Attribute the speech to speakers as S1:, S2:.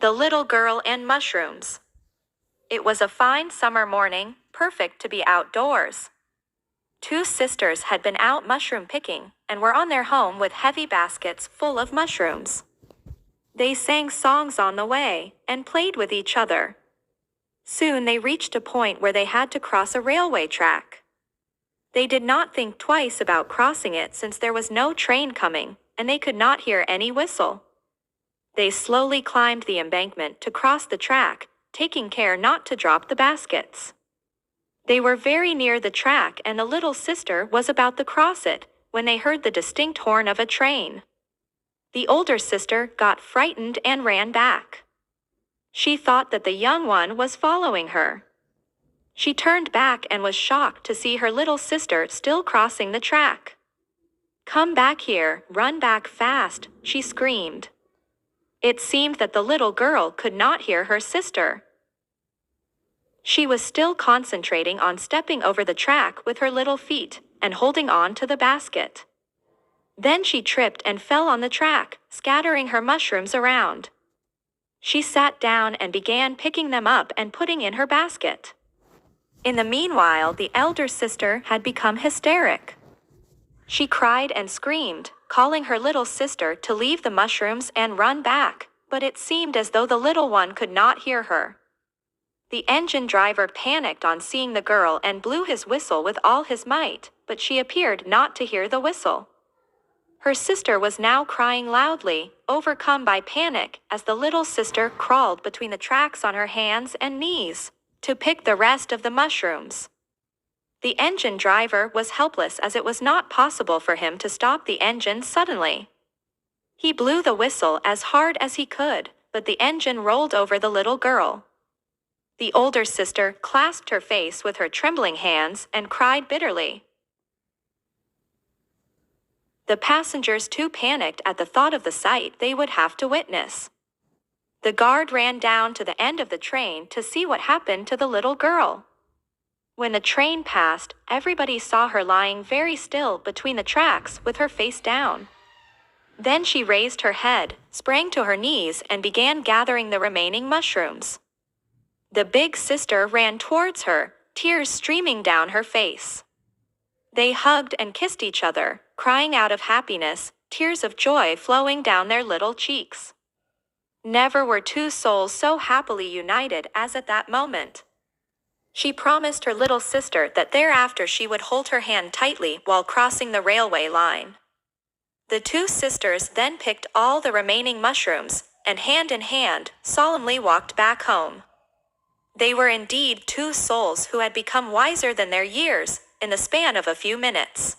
S1: The Little Girl and Mushrooms. It was a fine summer morning, perfect to be outdoors. Two sisters had been out mushroom picking and were on their home with heavy baskets full of mushrooms. They sang songs on the way and played with each other. Soon they reached a point where they had to cross a railway track. They did not think twice about crossing it since there was no train coming, and they could not hear any whistle. They slowly climbed the embankment to cross the track, taking care not to drop the baskets. They were very near the track and the little sister was about to cross it when they heard the distinct horn of a train. The older sister got frightened and ran back. She thought that the young one was following her. She turned back and was shocked to see her little sister still crossing the track. "Come back here, run back fast," she screamed. It seemed that the little girl could not hear her sister. She was still concentrating on stepping over the track with her little feet and holding on to the basket. Then she tripped and fell on the track, scattering her mushrooms around. She sat down and began picking them up and putting in her basket. In the meanwhile, the elder sister had become hysteric. She cried and screamed, calling her little sister to leave the mushrooms and run back, but it seemed as though the little one could not hear her. The engine driver panicked on seeing the girl and blew his whistle with all his might, but she appeared not to hear the whistle. Her sister was now crying loudly, overcome by panic, as the little sister crawled between the tracks on her hands and knees to pick the rest of the mushrooms. The engine driver was helpless as it was not possible for him to stop the engine suddenly. He blew the whistle as hard as he could, but the engine rolled over the little girl. The older sister clasped her face with her trembling hands and cried bitterly. The passengers too panicked at the thought of the sight they would have to witness. The guard ran down to the end of the train to see what happened to the little girl. When the train passed, everybody saw her lying very still between the tracks with her face down. Then she raised her head, sprang to her knees and began gathering the remaining mushrooms. The big sister ran towards her, tears streaming down her face. They hugged and kissed each other, crying out of happiness, tears of joy flowing down their little cheeks. Never were two souls so happily united as at that moment. She promised her little sister that thereafter she would hold her hand tightly while crossing the railway line. The two sisters then picked all the remaining mushrooms, and hand in hand, solemnly walked back home. They were indeed two souls who had become wiser than their years, in the span of a few minutes.